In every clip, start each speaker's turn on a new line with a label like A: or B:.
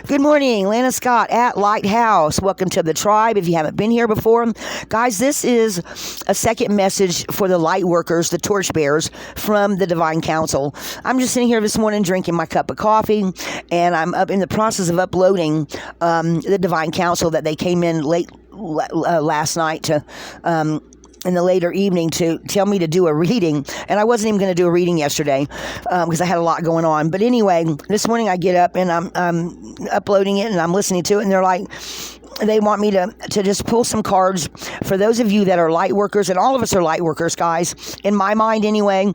A: Good morning, Lana Scott at Lighthouse. Welcome to the tribe. If you haven't been here before, guys, this is a second message for the Lightworkers, the torchbearers from the Divine Council. I'm just sitting here this morning drinking my cup of coffee, and I'm up in the process of uploading the Divine Council that they came in late last night to in the later evening to tell me to do a reading, and I wasn't even going to do a reading yesterday because I had a lot going on. But anyway, this morning I get up and I'm uploading it and I'm listening to it, and they're like, they want me to just pull some cards for those of you that are light workers, and all of us are light workers, guys, in my mind anyway,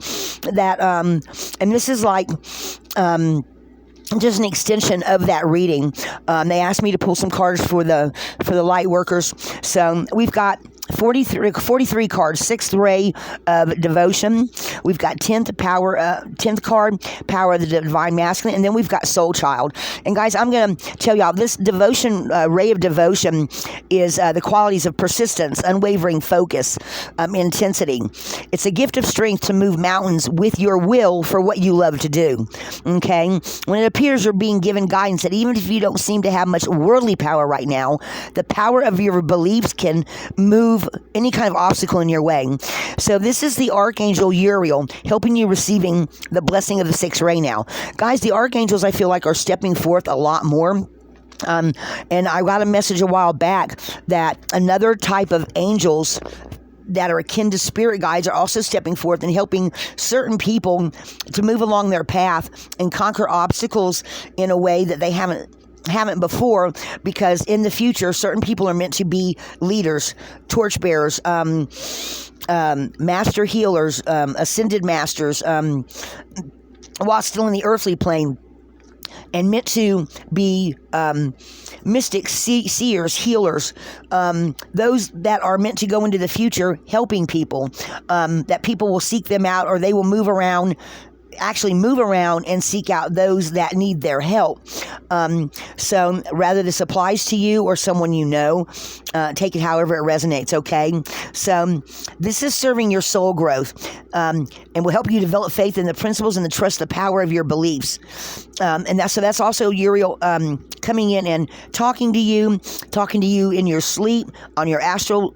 A: that and this is like just an extension of that reading. They asked me to pull some cards for the light workers. So we've got 43 cards, 6th ray of devotion. We've got 10th card, power of the divine masculine, and then we've got soul child. And guys, I'm going to tell y'all, this devotion, ray of devotion is the qualities of persistence, unwavering focus, intensity. It's a gift of strength to move mountains with your will for what you love to do. Okay? When it appears you're being given guidance that even if you don't seem to have much worldly power right now, the power of your beliefs can move any kind of obstacle in your way. So this is the Archangel Uriel helping you receiving the blessing of the 6th ray now. Guys, the archangels, I feel like, are stepping forth a lot more. And I got a message a while back that another type of angels that are akin to spirit guides are also stepping forth and helping certain people to move along their path and conquer obstacles in a way that they haven't before, because in the future certain people are meant to be leaders, torchbearers, master healers, ascended masters, while still in the earthly plane, and meant to be mystics, seers, healers, those that are meant to go into the future helping people, that people will seek them out, or they will move around and seek out those that need their help. So rather this applies to you or someone you know, take it however it resonates, okay? So this is serving your soul growth, and will help you develop faith in the principles and the trust the power of your beliefs. And that's also Uriel coming in and talking to you in your sleep, on your astral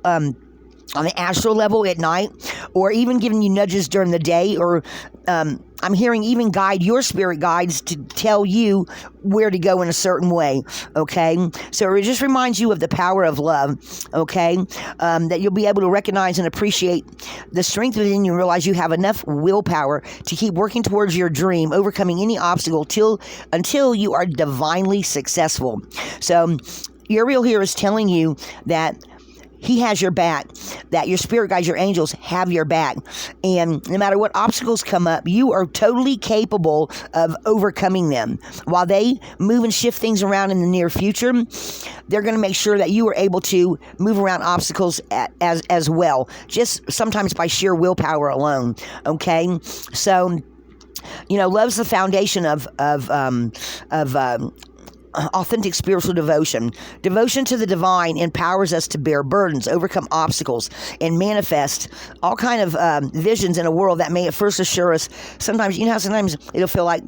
A: on the astral level at night, or even giving you nudges during the day, or I'm hearing even your spirit guides to tell you where to go in a certain way, okay? So it just reminds you of the power of love, okay? That you'll be able to recognize and appreciate the strength within you and realize you have enough willpower to keep working towards your dream, overcoming any obstacle until you are divinely successful. So Uriel here is telling you that he has your back, that your spirit guides, your angels have your back. And no matter what obstacles come up, you are totally capable of overcoming them. While they move and shift things around in the near future, they're going to make sure that you are able to move around obstacles as well, just sometimes by sheer willpower alone, okay? So, love's the foundation of authentic spiritual devotion. Devotion to the divine empowers us to bear burdens, overcome obstacles, and manifest all kind of visions in a world that may at first assure us. Sometimes, sometimes it'll feel like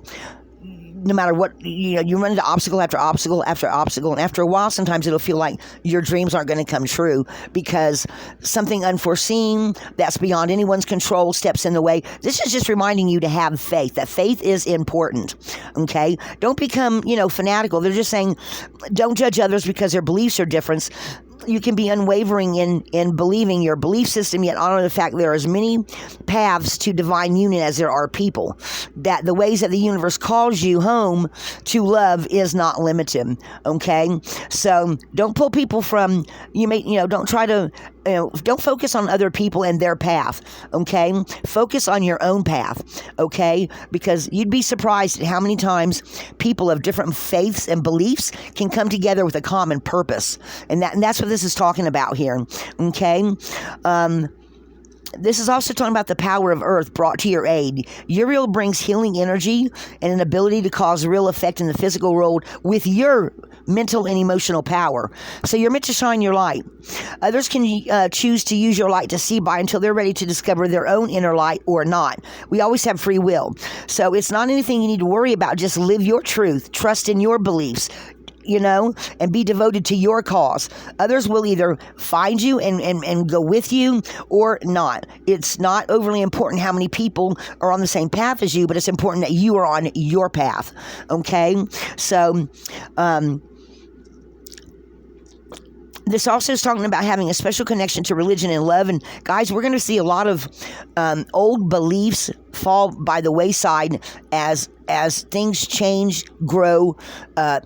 A: no matter what, you run into obstacle after obstacle after obstacle, and after a while, sometimes it'll feel like your dreams aren't going to come true because something unforeseen that's beyond anyone's control steps in the way. This is just reminding you to have faith, that faith is important, okay? Don't become, fanatical. They're just saying don't judge others because their beliefs are different. You can be unwavering in believing your belief system, yet honor the fact there are as many paths to divine union as there are people. That the ways that the universe calls you home to love is not limited. Okay, so don't pull people from don't try to. Don't focus on other people and their path, okay? Focus on your own path, okay? Because you'd be surprised at how many times people of different faiths and beliefs can come together with a common purpose. And that's what this is talking about here, okay? This is also talking about the power of earth brought to your aid. Uriel brings healing energy and an ability to cause real effect in the physical world with your mental and emotional power. So you're meant to shine your light. Others can choose to use your light to see by until they're ready to discover their own inner light or not. We always have free will. So it's not anything you need to worry about. Just live your truth. Trust in your beliefs, and be devoted to your cause. Others will either find you and go with you or not. It's not overly important how many people are on the same path as you, but it's important that you are on your path. Okay? So, this also is talking about having a special connection to religion and love. And guys, we're going to see a lot of old beliefs fall by the wayside as things change, grow,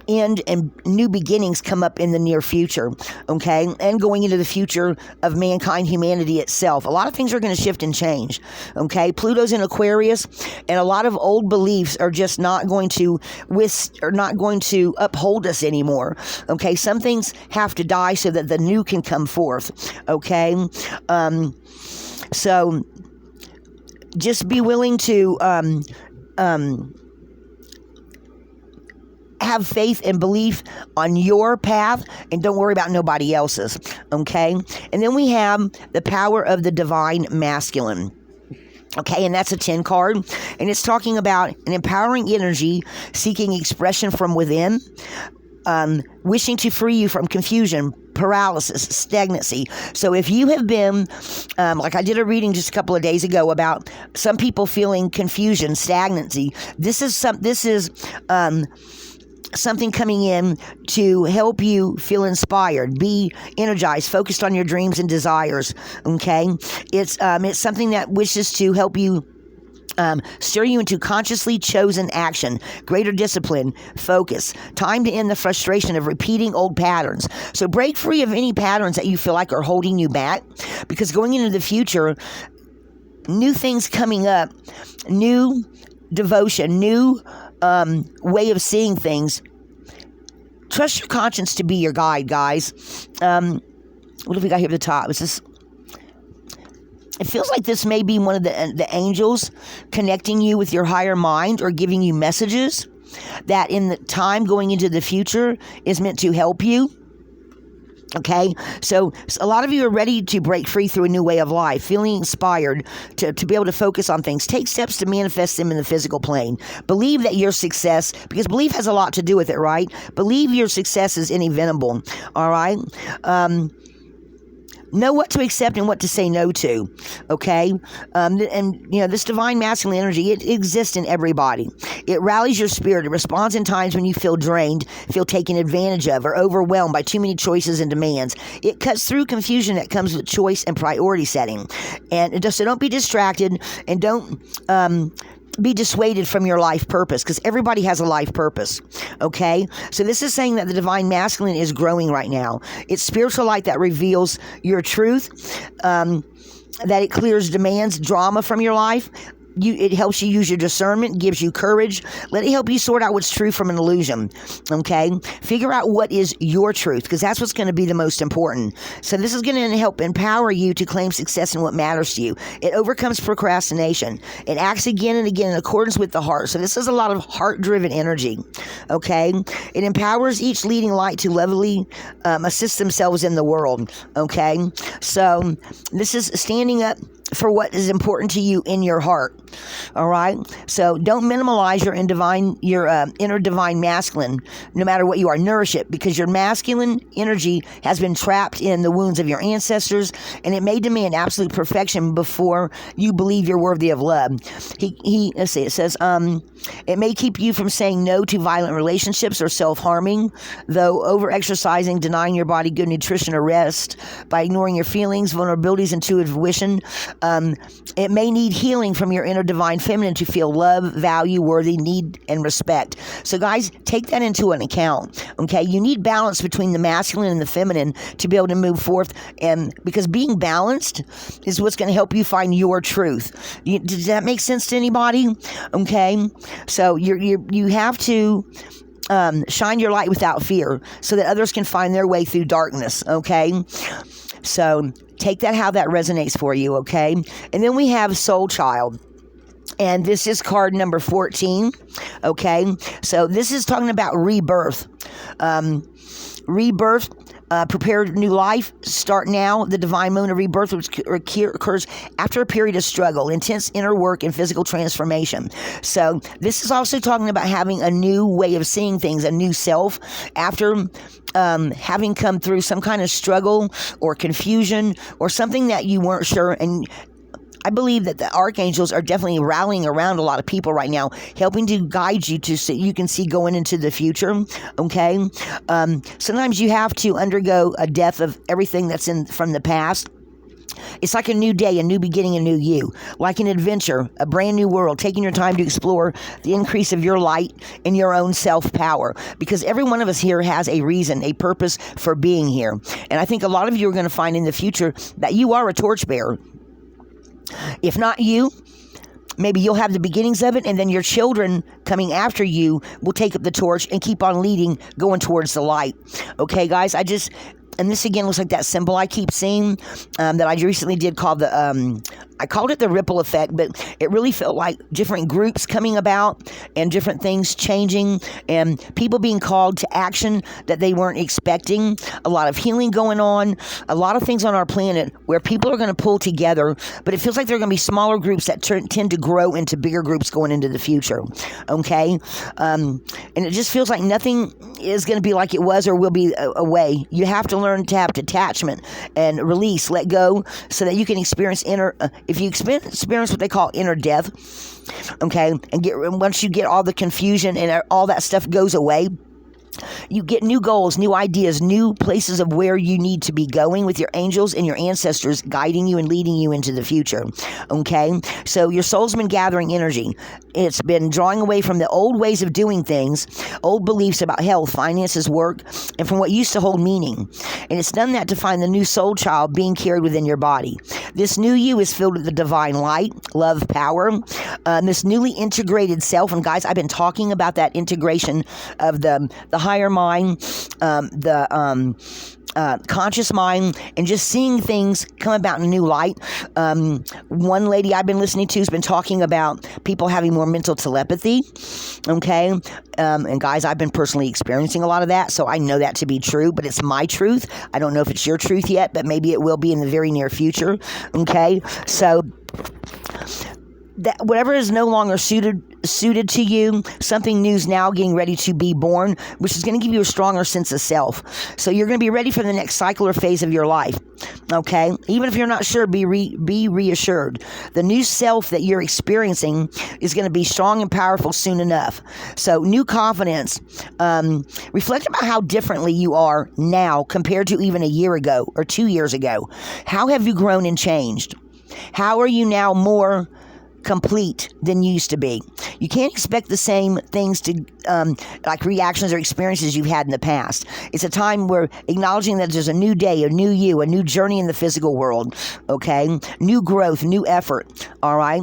A: end, and new beginnings come up in the near future, okay? And going into the future of mankind, humanity itself. A lot of things are going to shift and change, okay? Pluto's in Aquarius, and a lot of old beliefs are just not going to uphold us anymore, okay? Some things have to die so that the new can come forth, okay? So just be willing to have faith and belief on your path, and don't worry about nobody else's, okay? And then we have the power of the divine masculine. Okay, and that's a 10 card, and it's talking about an empowering energy seeking expression from within, wishing to free you from confusion, paralysis, stagnancy. So if you have been, like I did a reading just a couple of days ago about some people feeling confusion, stagnancy, this is something coming in to help you feel inspired, be energized, focused on your dreams and desires. Okay, it's something that wishes to help you. Stir you into consciously chosen action, greater discipline, focus, time to end the frustration of repeating old patterns. So break free of any patterns that you feel like are holding you back, because going into the future, new things coming up, new devotion, new way of seeing things. Trust your conscience to be your guide, guys. What have we got here at the top? Is this? It feels like this may be one of the angels connecting you with your higher mind or giving you messages that in the time going into the future is meant to help you. Okay, so a lot of you are ready to break free through a new way of life, feeling inspired to be able to focus on things. Take steps to manifest them in the physical plane. Believe that your success, because belief has a lot to do with it, right? Believe your success is inevitable, all right? Know what to accept and what to say no to, okay? This divine masculine energy, it exists in everybody. It rallies your spirit. It responds in times when you feel drained, feel taken advantage of, or overwhelmed by too many choices and demands. It cuts through confusion that comes with choice and priority setting. So don't be distracted, and don't be dissuaded from your life purpose, because everybody has a life purpose, okay? So this is saying that the divine masculine is growing right now. It's spiritual light that reveals your truth, that it clears demands, drama from your life. It helps you use your discernment, gives you courage. Let it help you sort out what's true from an illusion, okay? Figure out what is your truth, because that's what's going to be the most important. So this is going to help empower you to claim success in what matters to you. It overcomes procrastination. It acts again and again in accordance with the heart. So this is a lot of heart-driven energy, okay? It empowers each leading light to levelly assist themselves in the world, okay? So this is standing up for what is important to you in your heart. All right. So don't minimalize your inner divine masculine, no matter what you are. Nourish it, because your masculine energy has been trapped in the wounds of your ancestors, and it may demand absolute perfection before you believe you're worthy of love. Let's see. It says, it may keep you from saying no to violent relationships or self-harming, though over-exercising, denying your body good nutrition or rest, by ignoring your feelings, vulnerabilities, intuition. It may need healing from your inner divine feminine to feel love, value, worthy, need, and respect. So guys, take that into an account, okay? You need balance between the masculine and the feminine to be able to move forth, and because being balanced is what's going to help you find your truth. Does that make sense to anybody? Okay? So you have to shine your light without fear so that others can find their way through darkness, okay? So take that how that resonates for you, okay? And then we have Soul Child. And this is card number 14, okay? So this is talking about rebirth. Rebirth, prepare new life, start now. The divine moon of rebirth, which occurs after a period of struggle, intense inner work, and physical transformation. So this is also talking about having a new way of seeing things, a new self, after having come through some kind of struggle or confusion or something that you weren't sure. And I believe that the archangels are definitely rallying around a lot of people right now, helping to guide you to so you can see going into the future, okay? Sometimes you have to undergo a death of everything that's from the past. It's like a new day, a new beginning, a new you, like an adventure, a brand new world, taking your time to explore the increase of your light and your own self-power, because every one of us here has a reason, a purpose for being here. And I think a lot of you are going to find in the future that you are a torchbearer. If not you, maybe you'll have the beginnings of it, and then your children coming after you will take up the torch and keep on leading, going towards the light. Okay, guys, and this again looks like that symbol I keep seeing that I recently did call I called it the ripple effect, but it really felt like different groups coming about and different things changing and people being called to action that they weren't expecting. A lot of healing going on, a lot of things on our planet where people are going to pull together, but it feels like there are going to be smaller groups that tend to grow into bigger groups going into the future. Okay? And it just feels like nothing is going to be like it was or will be away. You have to learn to have detachment and release, let go, so that you can experience if you experience what they call inner death, okay, and once you get all the confusion and all that stuff goes away, you get new goals, new ideas, new places of where you need to be going with your angels and your ancestors guiding you and leading you into the future, okay? So your soul's been gathering energy. It's been drawing away from the old ways of doing things, old beliefs about health, finances, work, and from what used to hold meaning. And it's done that to find the new soul child being carried within your body. This new you is filled with the divine light, love, power, this newly integrated self. And guys, I've been talking about that integration of the higher mind, conscious mind, and just seeing things come about in a new light. One lady I've been listening to has been talking about people having more mental telepathy, okay? And guys, I've been personally experiencing a lot of that, so I know that to be true, but it's my truth. I don't know if it's your truth yet, but maybe it will be in the very near future, okay? So that whatever is no longer suited to you, something new is now getting ready to be born, which is going to give you a stronger sense of self. So you're going to be ready for the next cycle or phase of your life, okay? Even if you're not sure, be reassured. The new self that you're experiencing is going to be strong and powerful soon enough. So new confidence. Reflect about how differently you are now compared to even a year ago or 2 years ago. How have you grown and changed? How are you now more complete than you used to be? You can't expect the same things to like reactions or experiences you've had in the past. It's a time where acknowledging that there's a new day, a new you, a new journey in the physical world, okay? New growth, new effort, all right?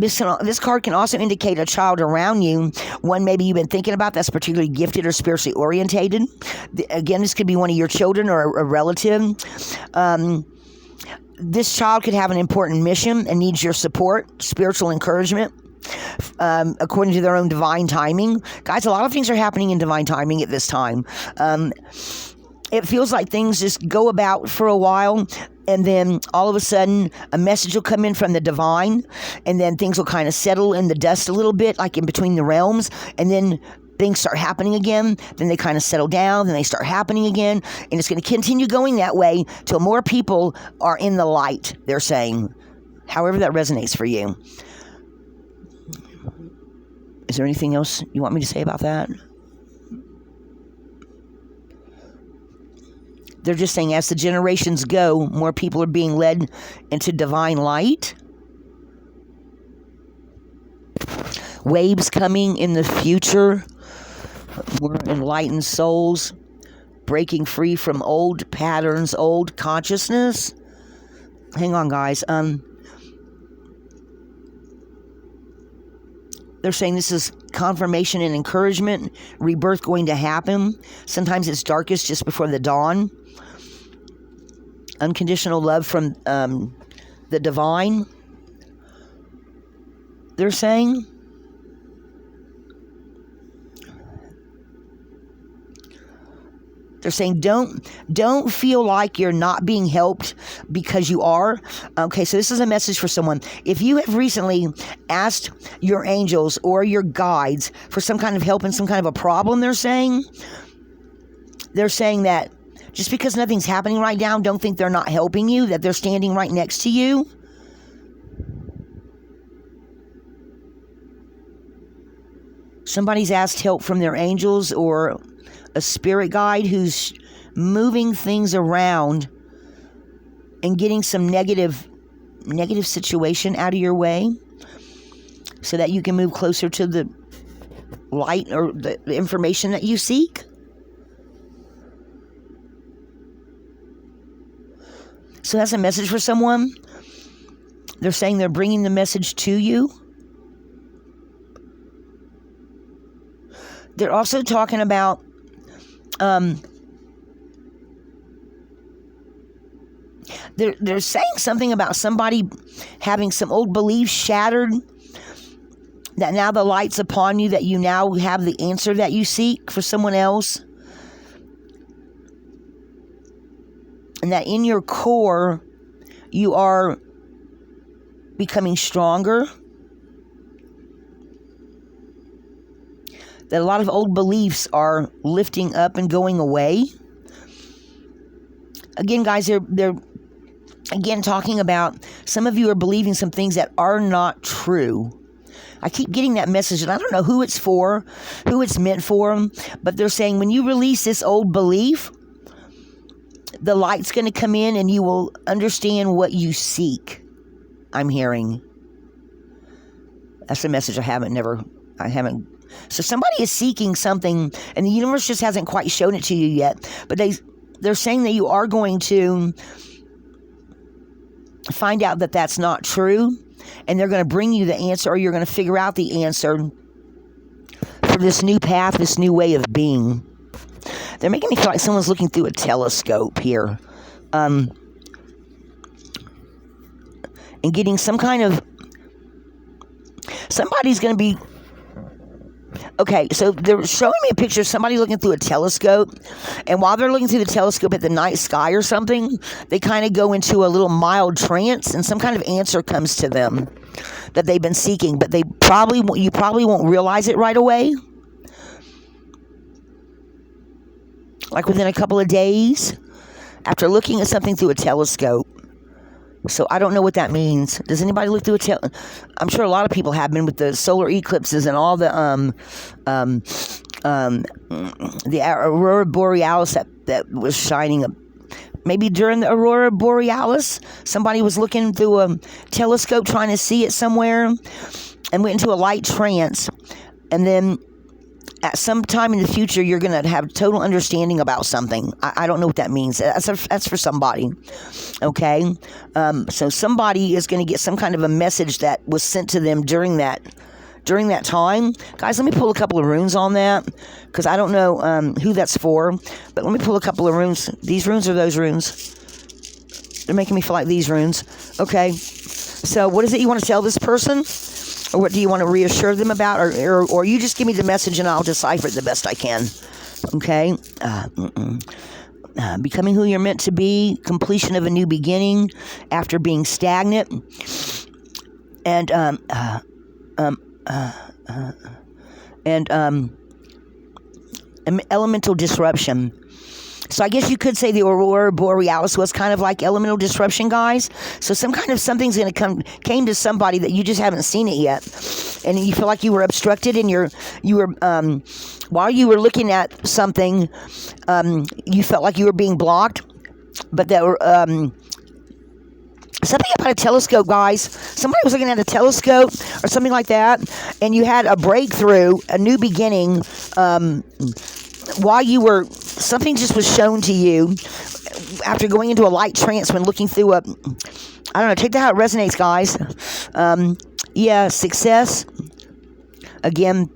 A: This card can also indicate a child around you, one maybe you've been thinking about that's particularly gifted or spiritually orientated. Again, this could be one of your children or a relative. This child could have an important mission and needs your support, spiritual encouragement, according to their own divine timing. Guys, a lot of things are happening in divine timing at this time. It feels like things just go about for a while, and then all of a sudden a message will come in from the divine, and then things will kind of settle in the dust a little bit, like in between the realms, and then things start happening again, then they kind of settle down, then they start happening again, and it's going to continue going that way till more people are in the light, they're saying. However that resonates for you. Is there anything else you want me to say about that? They're just saying as the generations go, more people are being led into divine light. Waves coming in the future. More enlightened souls breaking free from old patterns, old consciousness. Hang on, guys. They're saying this is confirmation and encouragement, rebirth going to happen. Sometimes it's darkest just before the dawn. unconditional love from the divine, they're saying. They're saying don't feel like you're not being helped, because you are. Okay, so this is a message for someone. If you have recently asked your angels or your guides for some kind of help in some kind of a problem, they're saying that just because nothing's happening right now, don't think they're not helping you, that they're standing right next to you. Somebody's asked help from their angels or a spirit guide who's moving things around and getting some negative situation out of your way so that you can move closer to the light or the information that you seek. So that's a message for someone. They're saying they're bringing the message to you. They're also talking about they're saying something about somebody having some old beliefs shattered, that now the light's upon you, that you now have the answer that you seek for someone else, and that in your core you are becoming stronger, that a lot of old beliefs are lifting up and going away. Again, guys, they're again talking about some of you are believing some things that are not true. I keep getting that message, and I don't know who it's for, who it's meant for, but they're saying when you release this old belief, the light's going to come in and you will understand what you seek. I'm hearing. That's a message I haven't. So somebody is seeking something, and the universe just hasn't quite shown it to you yet. But they're saying that you are going to find out that that's not true, and they're going to bring you the answer, or you're going to figure out the answer for this new path, this new way of being. They're making me feel like someone's looking through a telescope here, and getting some kind of. Somebody's going to be. Okay, so they're showing me a picture of somebody looking through a telescope, and while they're looking through the telescope at the night sky or something, they kind of go into a little mild trance, and some kind of answer comes to them that they've been seeking, but you probably won't realize it right away. Like within a couple of days, after looking at something through a telescope. So I don't know what that means. Does anybody look through a telescope? I'm sure a lot of people have been with the solar eclipses and all the aurora borealis that was shining up. Maybe during the aurora borealis, somebody was looking through a telescope trying to see it somewhere and went into a light trance. And then at some time in the future, you're going to have total understanding about something. I don't know what that means. That's for somebody. Okay? So somebody is going to get some kind of a message that was sent to them during that time. Guys, let me pull a couple of runes on that, because I don't know who that's for. But let me pull a couple of runes. These runes are those runes. They're making me feel like these runes. Okay. So what is it you want to tell this person? Or what do you want to reassure them about? Or you just give me the message and I'll decipher it the best I can. Okay? Becoming who you're meant to be. Completion of a new beginning after being stagnant. And elemental disruption. So I guess you could say the aurora borealis was kind of like elemental disruption, guys. So something's going to came to somebody that you just haven't seen it yet, and you feel like you were obstructed, and you were while you were looking at something, you felt like you were being blocked, but that were something about a telescope, guys. Somebody was looking at a telescope or something like that, and you had a breakthrough, a new beginning. While you were, something just was shown to you after going into a light trance when looking through I don't know, take that how it resonates, guys. Success. Again,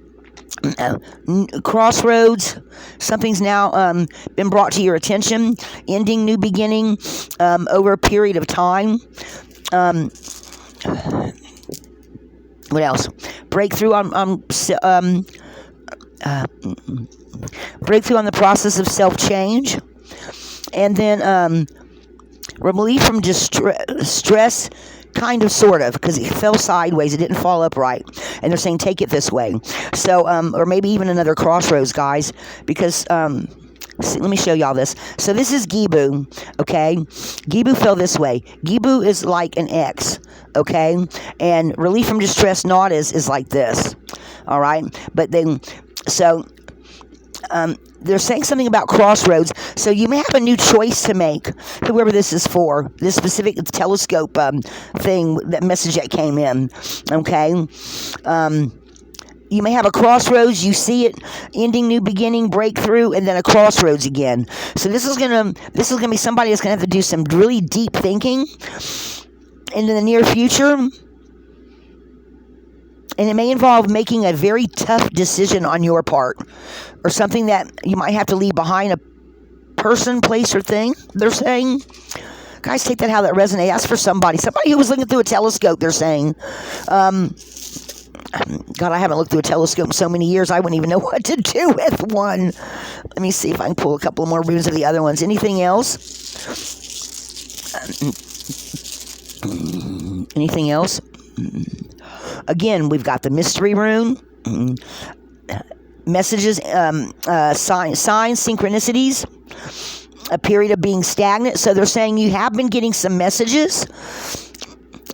A: crossroads. Something's now been brought to your attention. Ending, new beginning, over a period of time. What else? Breakthrough breakthrough on the process of self-change. And then relief from stress, kind of, sort of, because it fell sideways. It didn't fall upright. And they're saying, take it this way. So, or maybe even another crossroads, guys, because, see, let me show y'all this. So this is Gibu, okay? Gibu fell this way. Gibu is like an X, okay? And relief from distress, not is like this, all right? But then, so... they're saying something about crossroads, so you may have a new choice to make, whoever this is for, this specific telescope thing, that message that came in, okay? You may have a crossroads, you see it, ending, new beginning, breakthrough, and then a crossroads again. So this is gonna be somebody that's gonna have to do some really deep thinking in the near future. And it may involve making a very tough decision on your part, or something that you might have to leave behind, a person, place, or thing, they're saying. Guys, take that how that resonates. That's for somebody who was looking through a telescope, they're saying. God, I haven't looked through a telescope in so many years, I wouldn't even know what to do with one. Let me see if I can pull a couple more runes of the other ones. Anything else? Anything else? Again, we've got the mystery rune, messages, signs, synchronicities, a period of being stagnant. So they're saying you have been getting some messages,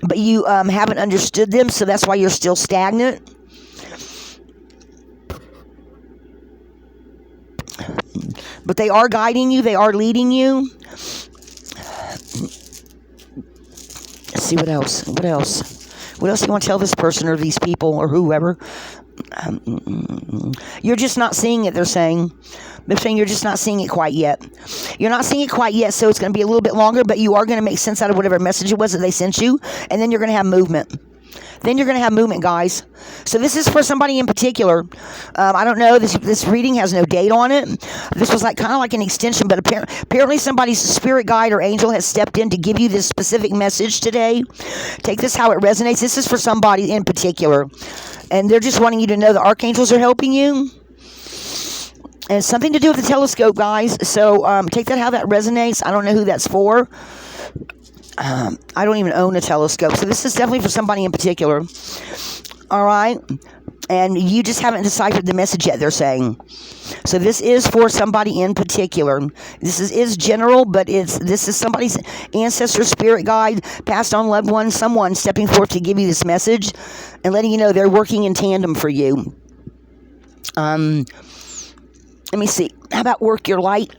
A: but you haven't understood them, so that's why you're still stagnant. But they are guiding you, they are leading you. Let's see, what else? What else? What else do you want to tell this person or these people or whoever? You're just not seeing it, they're saying. They're saying you're just not seeing it quite yet. You're not seeing it quite yet, so it's going to be a little bit longer, but you are going to make sense out of whatever message it was that they sent you, and then you're going to have movement. Then you're going to have movement, guys. So this is for somebody in particular. I don't know. This reading has no date on it. This was kind of like an extension, but apparently somebody's spirit guide or angel has stepped in to give you this specific message today. Take this how it resonates. This is for somebody in particular. And they're just wanting you to know the archangels are helping you. And it's something to do with the telescope, guys. So take that how that resonates. I don't know who that's for. I don't even own a telescope, so this is definitely for somebody in particular. All right, and you just haven't deciphered the message yet, they're saying. So this is for somebody in particular. This is general, but this is somebody's ancestor, spirit guide, passed on loved one, someone stepping forth to give you this message and letting you know they're working in tandem for you. Let me see. How about work your light?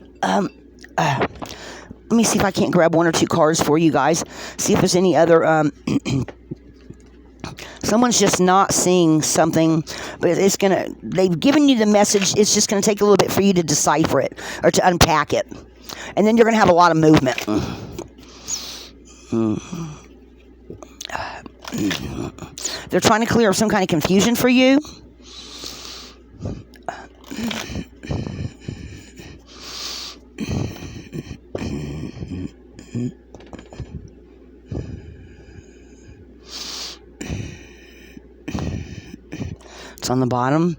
A: Let me see if I can't grab one or two cards for you guys. See if there's any other... someone's just not seeing something, but they've given you the message. It's just going to take a little bit for you to decipher it or to unpack it. And then you're going to have a lot of movement. They're trying to clear up some kind of confusion for you. It's on the bottom.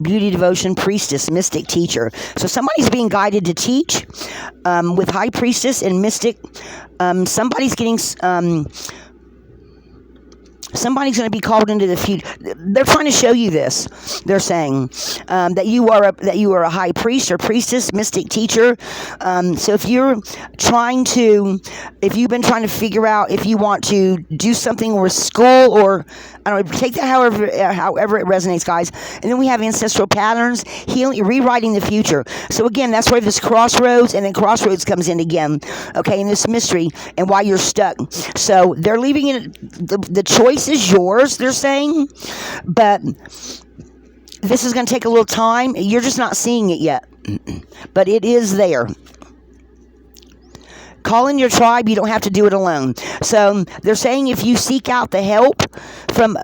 A: Beauty, devotion, priestess, mystic, teacher. So somebody's being guided to teach with high priestess and mystic. Somebody's getting... somebody's going to be called into the future. They're trying to show you this. They're saying that you are a high priest or priestess, mystic, teacher. So if you've been trying to figure out if you want to do something or school or I don't know, take that however it resonates, guys. And then we have ancestral patterns, healing, rewriting the future. So again, that's where this crossroads and then crossroads comes in again. Okay, in this mystery and why you're stuck. So they're leaving it. The choice is yours, they're saying, but this is going to take a little time. You're just not seeing it yet, but it is there. Call in your tribe. You don't have to do it alone. So they're saying if you seek out the help from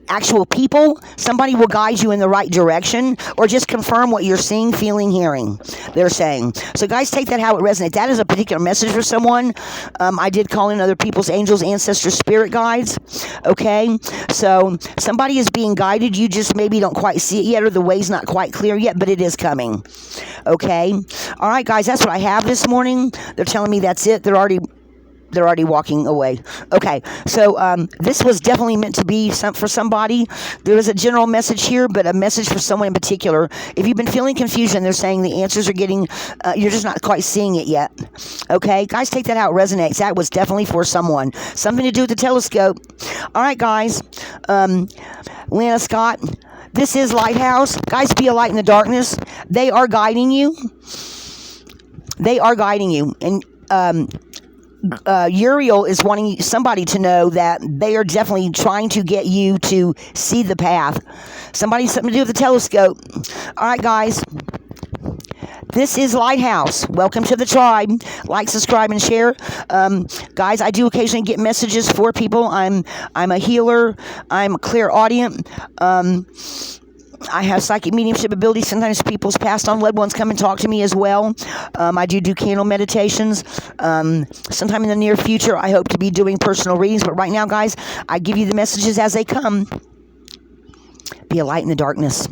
A: actual people. Somebody will guide you in the right direction, or just confirm what you're seeing, feeling, hearing, they're saying. So guys, take that how it resonates. That is a particular message for someone. I did call in other people's angels, ancestors, spirit guides. Okay, so somebody is being guided. You just maybe don't quite see it yet, or the way's not quite clear yet, but it is coming. Okay, all right guys, that's what I have this morning. They're telling me that's it. They're already walking away. Okay, so this was definitely meant to be for somebody. There is a general message here, but a message for someone in particular. If you've been feeling confusion, they're saying the answers are getting, you're just not quite seeing it yet. Okay, guys, take that how it resonates. That was definitely for someone. Something to do with the telescope. All right, guys. Lana Scott, this is Lighthouse. Guys, be a light in the darkness. They are guiding you. They are guiding you. And Uriel is wanting somebody to know that they are definitely trying to get you to see the path. Something to do with the telescope. All right, guys. This is Lighthouse. Welcome to the tribe. Like, subscribe, and share. Guys, I do occasionally get messages for people. I'm a healer. I'm clairaudient. I have psychic mediumship abilities. Sometimes people's passed on loved ones come and talk to me as well. I do candle meditations. Sometime in the near future, I hope to be doing personal readings. But right now, guys, I give you the messages as they come. Be a light in the darkness.